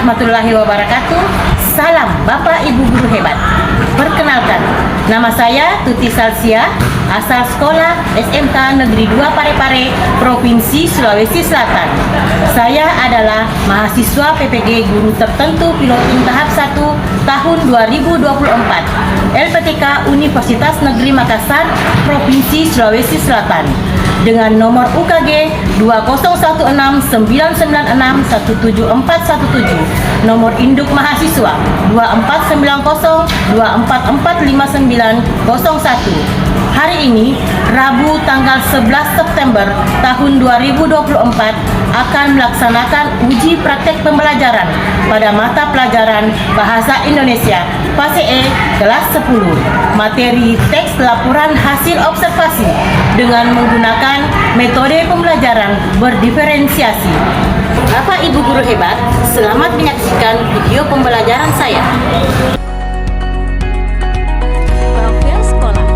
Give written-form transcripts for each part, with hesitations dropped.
warahmatullahi wabarakatuh. Salam Bapak Ibu Guru Hebat. Perkenalkan, nama saya Tuti Salsia, asal sekolah SMK Negeri 2 Parepare, Provinsi Sulawesi Selatan. Saya adalah mahasiswa PPG Guru Tertentu Piloting Tahap 1 tahun 2024, LPTK Universitas Negeri Makassar, Provinsi Sulawesi Selatan, dengan nomor UKG 201699617417, nomor induk mahasiswa 2490244591. Hari ini, Rabu tanggal 11 September tahun 2024, akan melaksanakan uji praktek pembelajaran pada mata pelajaran Bahasa Indonesia Fase E kelas 10, materi teks laporan hasil observasi dengan menggunakan metode pembelajaran berdiferensiasi. Bapak Ibu Guru Hebat, selamat menyaksikan video pembelajaran saya. Profil sekolah.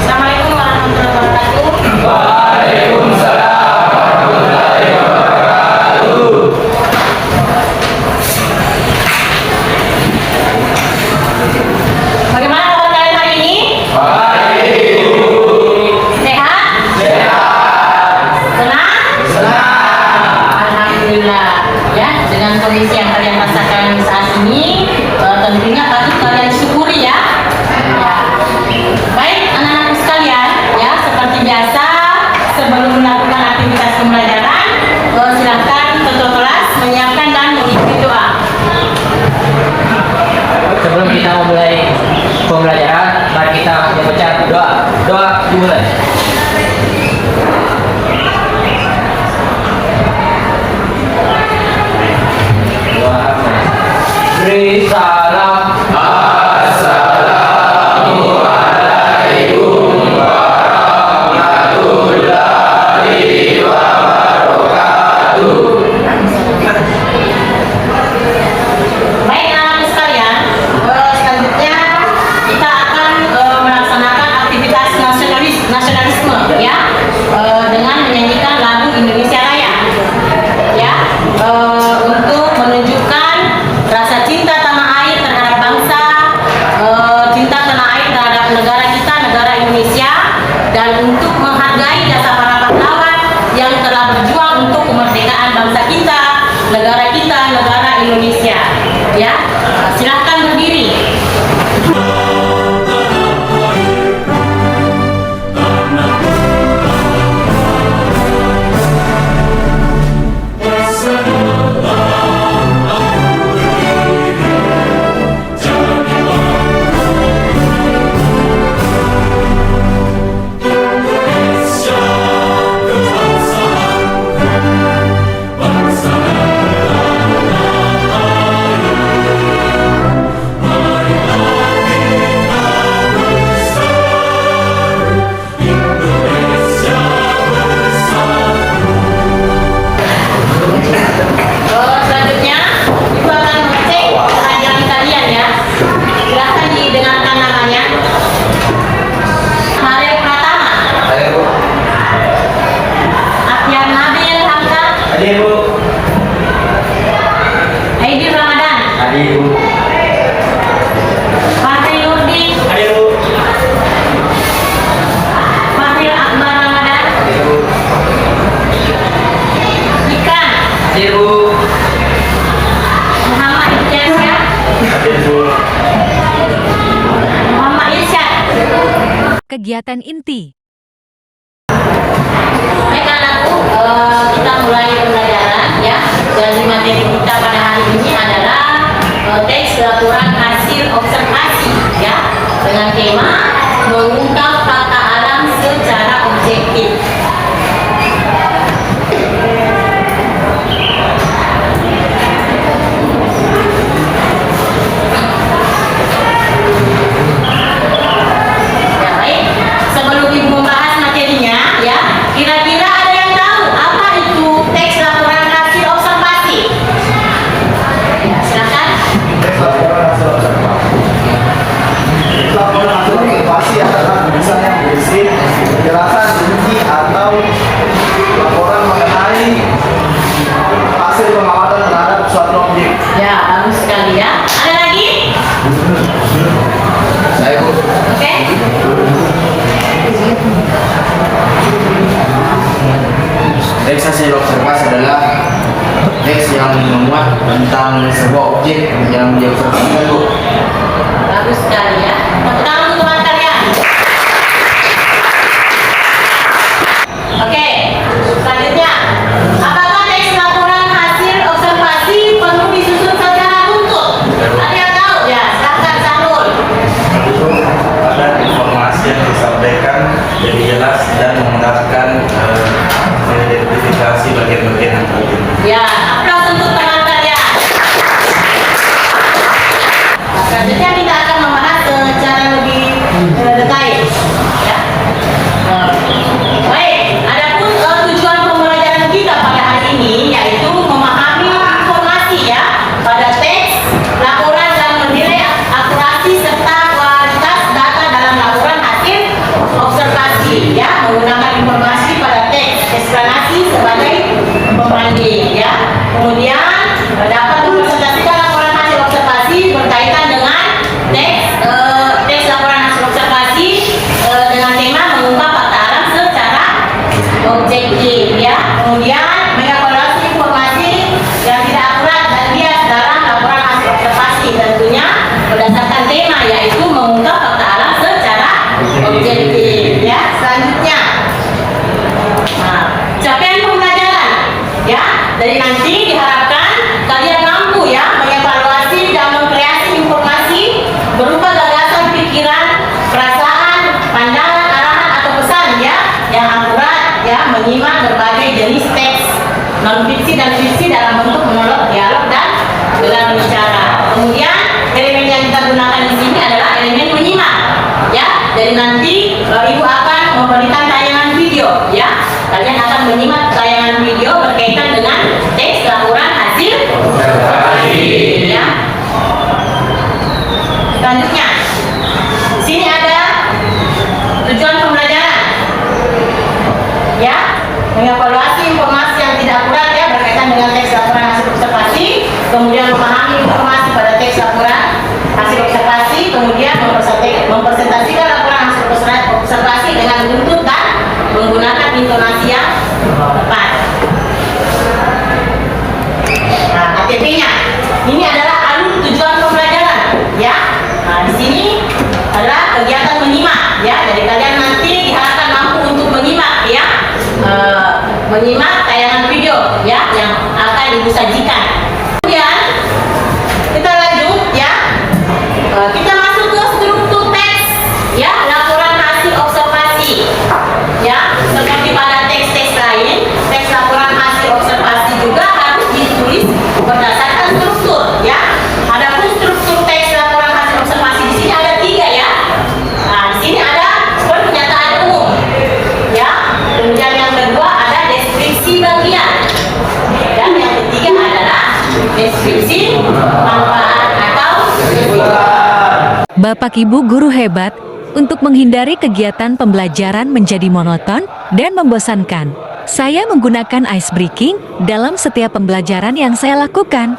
Assalamualaikum warahmatullahi wabarakatuh. Bagaimana kabar kalian hari ini? Sehat? Senang? Alhamdulillah. Ya, dengan kondisi yang kalian rasakan saat ini, tentunya patut kalian syukuri ya. Baik, anak-anak sekalian, ya, seperti biasa, sebelum melakukan aktivitas pembelajaran, silakan ketua kelas menyiapkan dan mengikuti doa. Sebelum kita memulai pembelajaran, mari kita membaca doa. Doa dimulai. Doa. Beri salam. Baik, anak-anak sekalian, selanjutnya kita akan melaksanakan aktivitas nasionalisme, ya, dengan menyanyikan lagu Indonesia Raya, ya, untuk menunjukkan rasa cinta tanah air terhadap bangsa, cinta tanah air terhadap negara kita, negara Indonesia, dan untuk menghargai jasa para pahlawan yang telah berjuang untuk kemerdekaan bangsa kita, negara Indonesia. Ya, silahkan berdiri. Selanjutnya, Ibu akan mengecek kehadiran kalian ya. Silahkan didengarkan namanya. Mario Pratama, Hadir, Bu. Afian Nabil Hamka, Hadir, Bu. Aidi Ramadan, Hadir, Bu. Fahri Nurdin, Hadir, Bu. Fahri Akbar Ramadan, Hadir, Bu. Ikan, Hadir, Bu. Muhammad Ilyasya, Hadir, Bu. Muhammad Irsyad. Kegiatan inti. kita mulai pembelajaran ya. Dan materi kita pada hari ini adalah teks laporan hasil observasi ya, dengan tema mengungkap fakta alam secara objektif. Ya baik, sebelum ibu membahas materinya ya, kira-kira ada yang tahu apa itu teks laporan hasil observasi? Ya, silakan. Laporan hasil observasi adalah tulisan yang berisi penjelasan rinci atau laporan mengenai hasil pengamatan terhadap suatu objek. Ya, bagus sekali ya. Ada lagi? Saya Bu. Oke. Teks hasil observasi adalah teks yang memuat tentang sebuah objek yang diobservasi. Bagus sekali ya. Tepuk tangan untuk teman kalian. Oke, selanjutnya. Apakah teks laporan hasil observasi perlu disusun secara runtut? Ada yang tahu? Ya, silakan Sahrul. Ada informasi yang disampaikan jadi jelas dan memudahkan mengidentifikasi bagian-bagian yang penting. Ya, aplaus untuk teman kalian. Selanjutnya kita akan membahas secara lebih detail. Ya. Baik, adapun tujuan pembelajaran kita pada hari ini yaitu memahami informasi ya pada teks laporan dan menilai akurasi serta kualitas data dalam laporan hasil observasi ya, menggunakan informasi pada teks eksplanasi sebagai pembanding ya. Kemudian dapat mempresentasikan laporan hasil observasi berkaitan dengan teks laporan hasil observasi dengan tema mengungkap fakta alam secara objektif ya. Kemudian mengevaluasi informasi yang tidak akurat dan bias dalam laporan hasil observasi, tentunya berdasarkan tema yaitu mengungkap fakta alam secara objektif ya. Selanjutnya, capaian pembelajaran ya, dari nanti diharapkan kalian mampu ya mengevaluasi dan mengkreasi informasi berupa gagasan, pikiran, perasaan, pandangan, arahan atau pesan ya yang akurat ya, menyimak berbagai jenis teks non fiksi dan fiksi dalam bentuk monolog, dialog dan gelar bicara. Kemudian elemen yang kita gunakan di sini adalah elemen menyimak ya. Jadi nanti ibu akan memberikan tayangan video ya. Kalian akan menyimak tayangan video berkaitan dengan teks laporan hasil ya. Selanjutnya, di sini ada tujuan pembelajaran ya, mengevaluasi informasi yang tidak akurat ya berkaitan dengan teks laporan hasil observasi, kemudian memahami informasi pada teks laporan hasil observasi, kemudian mempresentasikan laporan hasil observasi dengan runtut dan menggunakan intonasi yang tepat. Nah, KTP-nya ini adalah alur tujuan pembelajaran ya. Nah, di sini adalah kegiatan menyimak ya. Jadi kalian nanti diharapkan mampu untuk menyimak ya, menyimak tayangan video ya yang akan ibu sajikan. Kemudian kita lanjut ya, kita masuk ke struktur teks ya, laporan hasil observasi ya. Seperti pada teks-teks lain, teks laporan hasil observasi juga harus ditulis berdasarkan struktur ya. Adapun struktur teks laporan hasil observasi di sini ada 3 ya. Nah, di sini ada pernyataan umum ya. Kemudian yang kedua ada deskripsi bagian. Dan yang ketiga adalah deskripsi manfaat atau Bapak Ibu guru hebat, untuk menghindari kegiatan pembelajaran menjadi monoton dan membosankan, saya menggunakan ice breaking dalam setiap pembelajaran yang saya lakukan.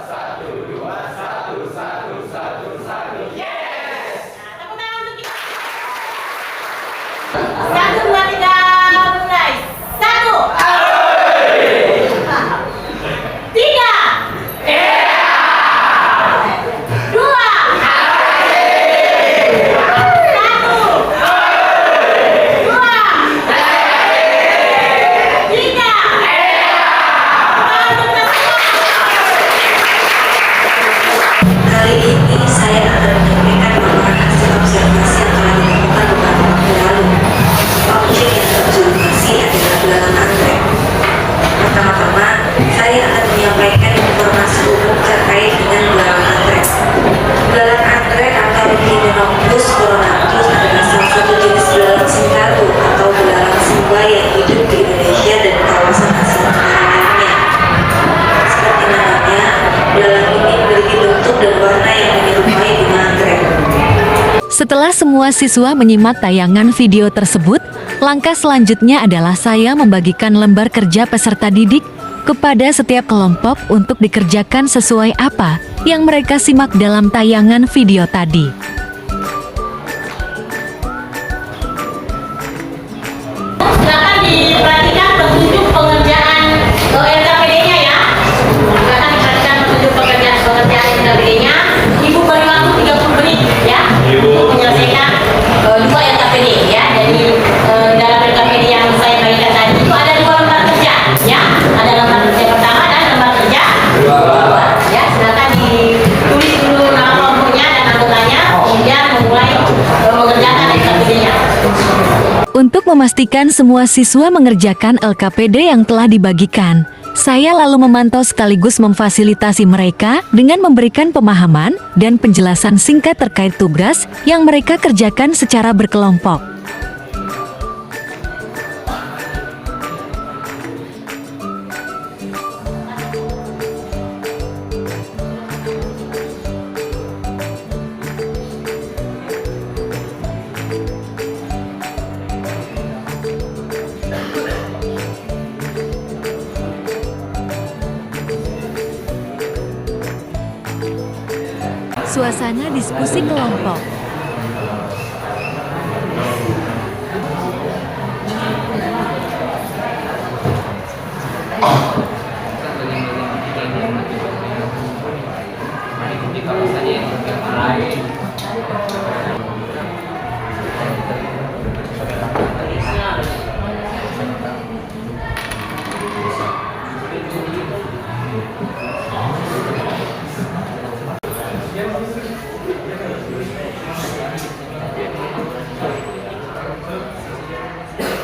Satu, dua, tiga, mulai. 1, 3, 2, 1, 2, 3, semua siswa menyimak tayangan video tersebut, langkah selanjutnya adalah saya membagikan lembar kerja peserta didik kepada setiap kelompok untuk dikerjakan sesuai apa yang mereka simak dalam tayangan video tadi. Silakan diperhatikan petunjuk pengerjaan LKPD-nya ya. Silakan diperhatikan petunjuk pengerjaan LKPD-nya. Ibu beri waktu 30 menit ya untuk menyelesaikan dua LKPD ya. Jadi dalam LKPD yang saya bagikan tadi itu ada dua lembar kerja ya. Ada lembar kerja pertama dan lembar kerja kedua. Ya, silakan ditulis dulu nama kelompoknya dan anggotanya, kemudian memulai mengerjakan LKPD-nya. Untuk memastikan semua siswa mengerjakan LKPD yang telah dibagikan, saya lalu memantau sekaligus memfasilitasi mereka dengan memberikan pemahaman dan penjelasan singkat terkait tugas yang mereka kerjakan secara berkelompok. Suasana diskusi kelompok.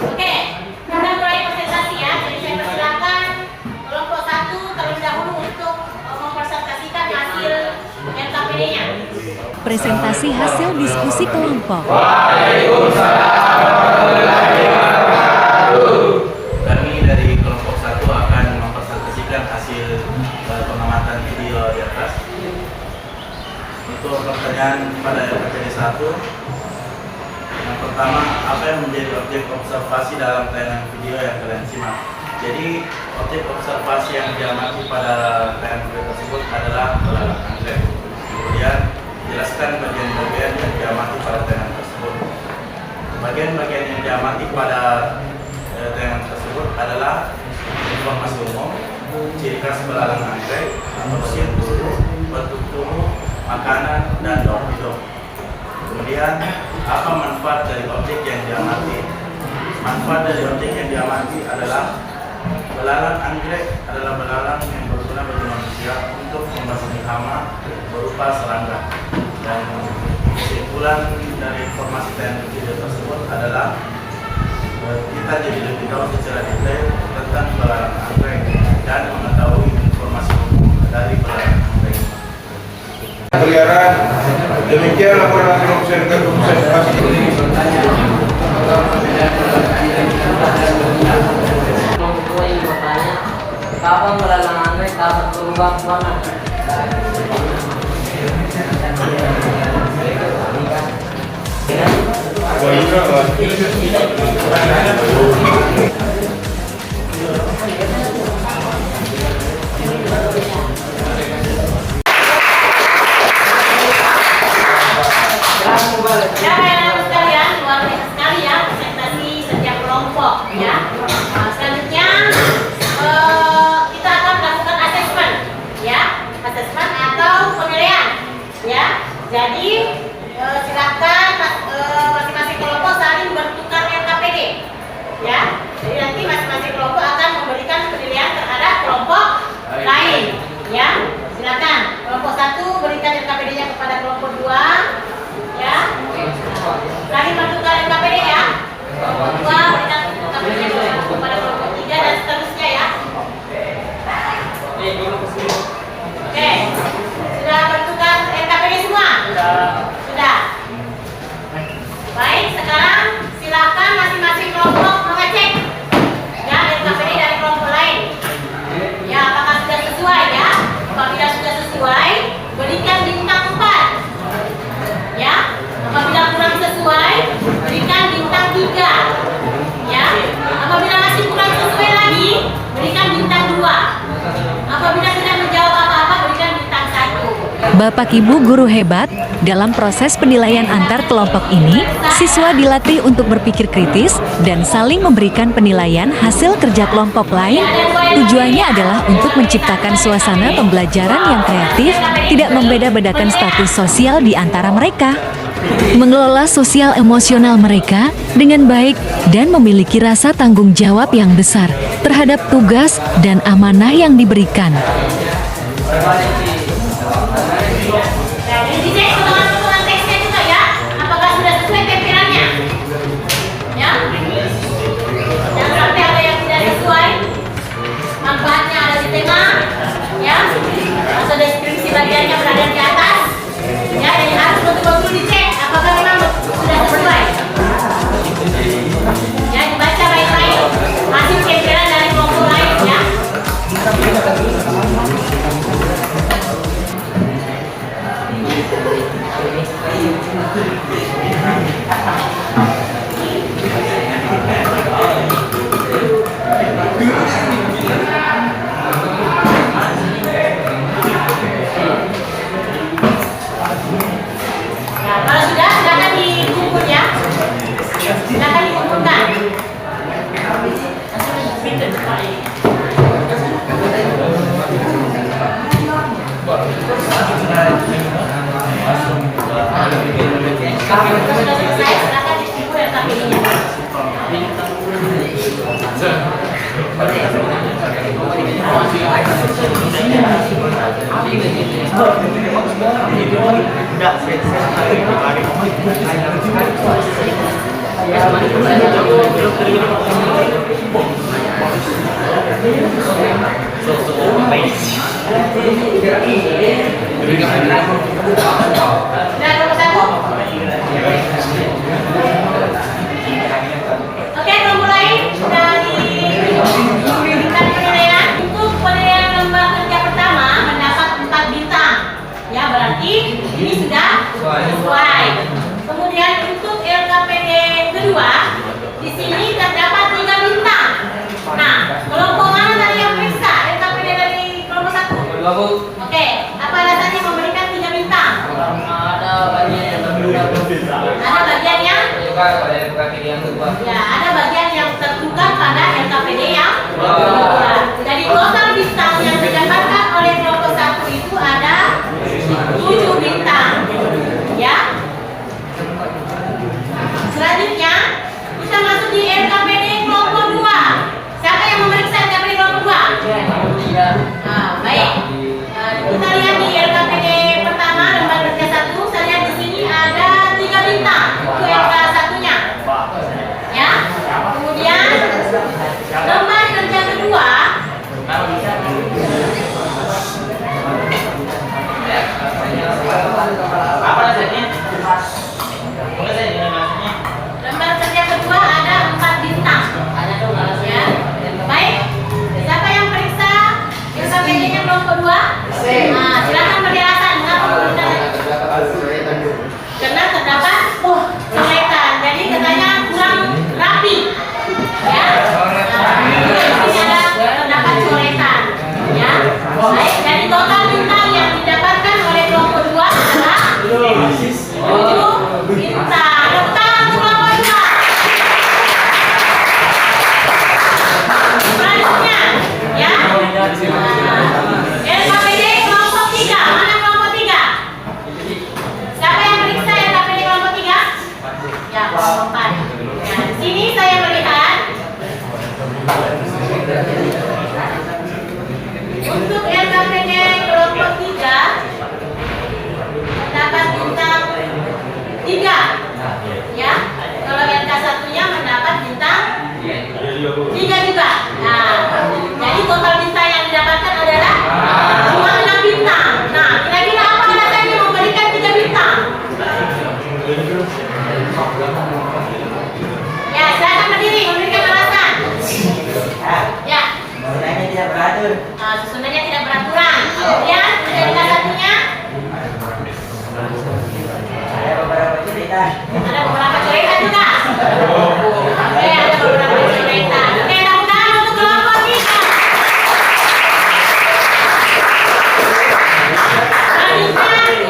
Oke, kita mulai presentasi ya. Jadi saya persilakan kelompok 1 terlebih dahulu untuk mempresentasikan hasil LKPD-nya. Presentasi hasil diskusi kelompok. Kami dari kelompok 1 akan mempresentasikan hasil pengamatan video di atas. Untuk pertanyaan pada LKPD 1, yang pertama, apa yang menjadi objek observasi dalam tayangan video yang kalian simak? Jadi, objek observasi yang diamati pada tayangan video tersebut adalah belalang anggrek. Kemudian, jelaskan bagian-bagian yang diamati pada tayangan tersebut. Bagian-bagian yang diamati pada tayangan tersebut adalah informasi umum, ciri khas belalang anggrek, usia tubuh, bentuk tubuh, makanan, dan daun hidup. Kemudian, apa manfaat dari objek yang diamati? Manfaat dari objek yang diamati adalah belalang anggrek adalah belalang yang berguna bagi manusia untuk membasmi hama berupa serangga. Dan kesimpulan dari informasi tayangan video tersebut adalah kita jadi lebih tahu secara detail tentang belalang anggrek dan mengetahui informasi umum dari belalang anggrek. Peliharaan. Demikian laporan hasil observasi ini. Kelompok yang bertanya, kapan belalang anggrek dapat berubah warna? Ya, anak-anak sekalian, luar biasa sekali ya presentasi setiap kelompok ya. Selanjutnya kita akan melakukan asesmen ya, asesmen atau penilaian ya. Jadi silakan masing-masing kelompok saling bertukar LKPD ya. Jadi nanti masing-masing kelompok akan memberikan penilaian terhadap kelompok lain ya. Silakan kelompok 1 berikan LKPD-nya kepada kelompok 2 ya. Saling bertukar LKPD ya. Kelompok 2 berikan LKPD-nya kepada kelompok 3 dan seterusnya ya. Oke, sudah bertukar LKPD semua? Sudah. Baik, sekarang silakan masing-masing kelompok mengecek ya LKPD dari kelompok lain. Ya, apakah sudah sesuai ya? Apabila sudah sesuai, berikan bintang 4. Ya, apabila kurang sesuai Bapak Ibu guru hebat, dalam proses penilaian antar kelompok ini, siswa dilatih untuk berpikir kritis dan saling memberikan penilaian hasil kerja kelompok lain. Tujuannya adalah untuk menciptakan suasana pembelajaran yang kreatif, tidak membeda-bedakan status sosial di antara mereka. Mengelola sosial emosional mereka dengan baik dan memiliki rasa tanggung jawab yang besar terhadap tugas dan amanah yang diberikan. Dicek potongan-potongan teksnya juga ya, apakah sudah sesuai tampilannya? Ya, jangan sampai ada yang tidak sesuai. Manfaatnya ada di tengah, ya, atau deskripsi bagiannya berada di atas. Ya, jadi harus betul-betul dicek apakah memang sudah sesuai. Ya, dibaca baik-baik hasil tampilan dari kelompok lain ya. Nah, kalau sudah, silakan dikumpul ya. Silakan dikumpulkan. Kalau sudah selesai, silakan dikumpul dan tampilnya. Nah, nomor 1. Oke, nomor lain dari bintang penilaian. Untuk penilaian lomba kerja pertama mendapat 4 bintang. Ya, berarti ini sudah sesuai. Kemudian untuk LKPD kedua, di sini terdapat 3 bintang. Nah, kelompok mana tadi yang periksa LKPD dari kelompok 1? Oke, apa alasannya memberikan 3 bintang? Ada bagian yang terbuka. Ada bagian yang ya, ada bagian yang terbuka pada LKPD yang kedua. Jadi total bintang yang didapatkan oleh kelompok 1 itu ada 7 bintang. Ya. Selanjutnya kita masuk di LKPD kelompok 2. Siapa yang memeriksa LKPD kelompok 2? Nah, baik. Kita lihat di LKPD pertama lembar kerja 1. Saya lihat di sini ada 3 bintang untuk LK 1-nya. Ya. Kemudian lembar kerja kedua lembar kerja kedua ada 4 bintang. Ya. Baik. Siapa yang periksa LKPD-nya kelompok 2? Nah, silakan beri alasan mengapa memberikan. Karena terdapat coretan. Jadi katanya kurang rapi. Ya. Nah, di sini ada terdapat coretan. Ya. Baik, jadi total bintang yang didapatkan oleh kelompok 2 adalah 7 bintang. Tepuk tangan untuk kelompok 2. Selanjutnya, ya. LKPD kelompok 3. Mana kelompok 3? Siapa yang periksa LKPD kelompok 3? Ya, kelompok 4. Ya, di sini saya melihat untuk LKPD kelompok 3 mendapat bintang 3. Ya, kalau LK 1-nya mendapat bintang 3 juga. Nah, jadi total bintang yang didapatkan adalah cuma 6 bintang. Nah, kira-kira apa alasannya memberikan 3 bintang? Ya, silakan berdiri memberikan alasan. Ya. Susunannya tidak beraturan. Kemudian LK 1-nya ada beberapa coretan juga. Oke, ada beberapa coretan. Oke, tepuk tangan untuk kelompok 3. Selanjutnya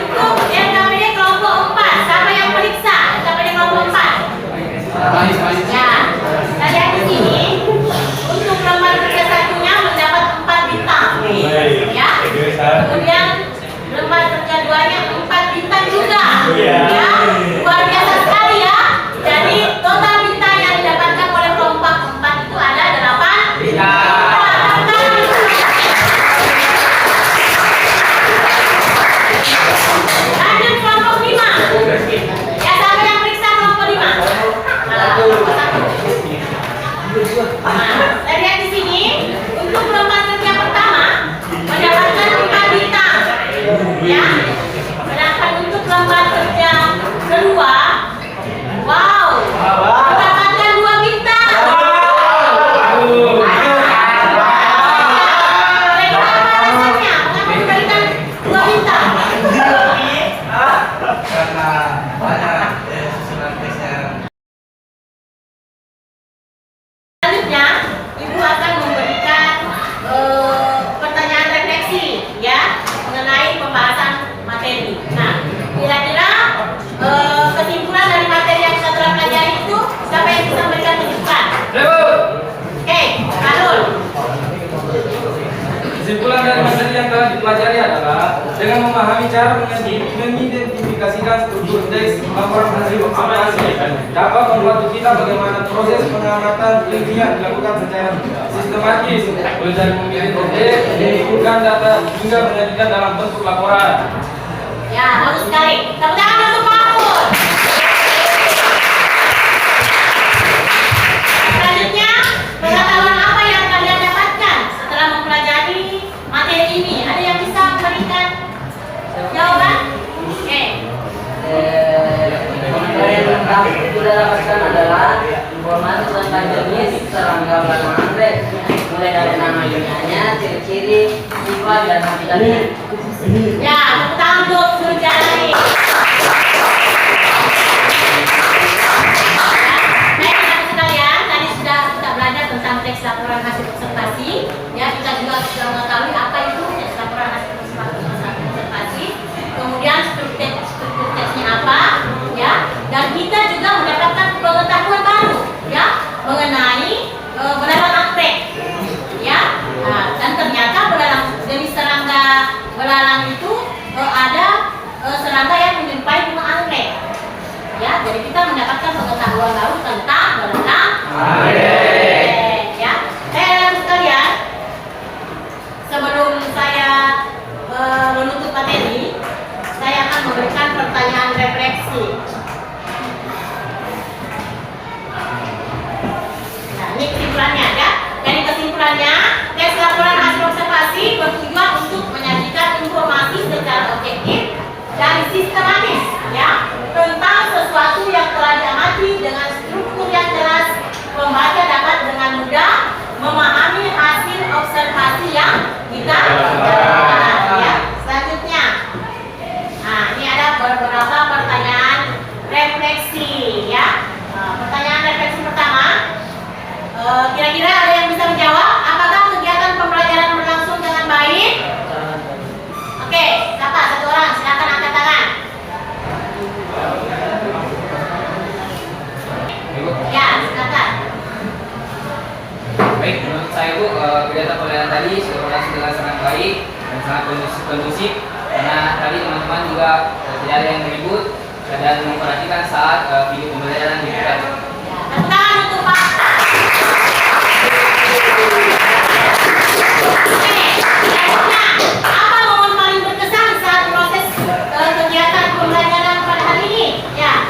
siapa yang bisa memberikan kesimpulan? Ribut. Oke, Karul. Kesimpulan dari materi yang telah dipelajari adalah dengan memahami cara mengidentifikasikan struktur indeks laporan hasil observasi dapat membantu kita bagaimana proses pengamatan ilmiah dilakukan secara sistematis, mulai dari memilih objek, mengumpulkan data hingga menyajikan dalam bentuk laporan. Ya, bagus sekali. Tepuk tangan untuk Karul. Selanjutnya, pengetahuan apa yang kalian dapatkan setelah mempelajari materi ini? Ada yang bisa memberikan jawaban? Oke. Yang kita dapatkan adalah informasi tentang jenis serangga belalang anggrek, mulai dari nama ilmiahnya, ciri-ciri, sifat, dan habitatnya. Ya, tepuk tangan untuk Surjani. Baik, teman-teman sekalian, tadi sudah kita belajar tentang teks laporan hasil observasi. Ya, kita juga sudah mengetahui apa itu teks laporan hasil observasi. Kemudian struktur teksnya apa, ya. Dan kita juga mendapatkan pengetahuan baru, ya, mengenai belalang anggrek, ya. Nah, dan ternyata belalang jenis serangga belalang itu ada serangga yang menyerupai bunga anggrek, ya. Jadi kita mendapatkan pengetahuan baru tentang belalang anggrek, ya. Teman-teman sekalian, sebelum saya menutup materi, saya akan memberikan pertanyaan refleksi. Nah, ini kesimpulannya, ya. Dari kesimpulannya, teks laporan hasil observasi bertujuan untuk menyajikan informasi secara objektif dan sistematis, ya, tentang sesuatu yang telah diamati dengan struktur yang jelas. Pembaca dapat dengan mudah memahami hasil observasi yang kita lakukan, ya. Selanjutnya, nah, ini ada beberapa pertanyaan refleksi, ya. Pertanyaan refleksi pertama, kira-kira ada yang bisa menjawab? Apakah kegiatan pembelajaran berlangsung dengan baik? Oke, siapa? Satu orang, silakan angkat tangan. Ya, silakan. Baik, menurut saya Bu, kegiatan pembelajaran tadi sudah berlangsung dengan sangat baik dan sangat kondusif karena tadi teman-teman juga tidak ada yang ribut dan memperhatikan saat video pembelajaran dibuka. Tepuk tangan untuk Pak. Oke, selanjutnya, apa momen paling berkesan saat proses kegiatan pembelajaran pada hari ini? Ya.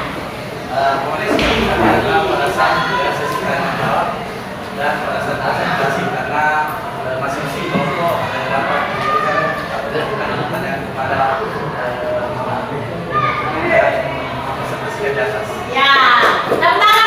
Boleh sih adalah pada saat sesi tanya jawab dan pada saat presentasi karena masing-masing kelompok dapat memberikan pertanyaan kepada yang presentasikan di atas. Ya, tepuk tangan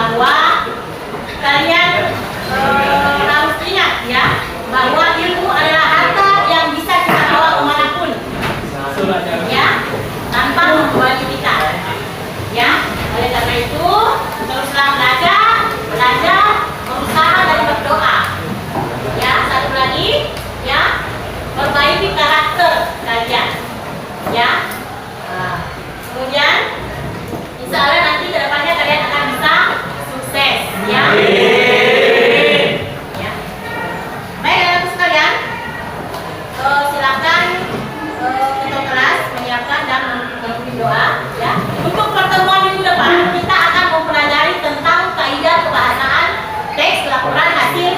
bahwa kalian harus ingat ya, bahwa ilmu adalah harta yang bisa kita bawa kemanapun, ya, tanpa membebani kita, ya. Oleh karena itu, teruslah belajar, berusaha dan berdoa. Ya, satu lagi, ya, perbaiki karakter kalian, ya. Nah, kemudian, insya Allah nanti kedepannya kalian akan bisa sukses, ya. Ya. Baik, anak sekalian, silakan ketua kelas menyiapkan dan memimpin doa, ya. Untuk pertemuan minggu depan kita akan mempelajari tentang kaidah kebahasaan teks laporan hasil.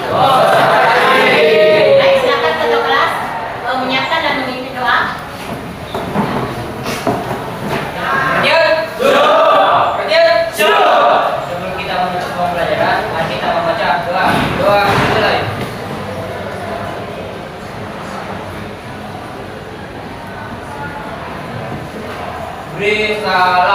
Baik, silakan ketua kelas menyiapkan dan memimpin doa. Sebelum kita menutup pembelajaran, mari kita membaca doa. Doa mulai. Beri salam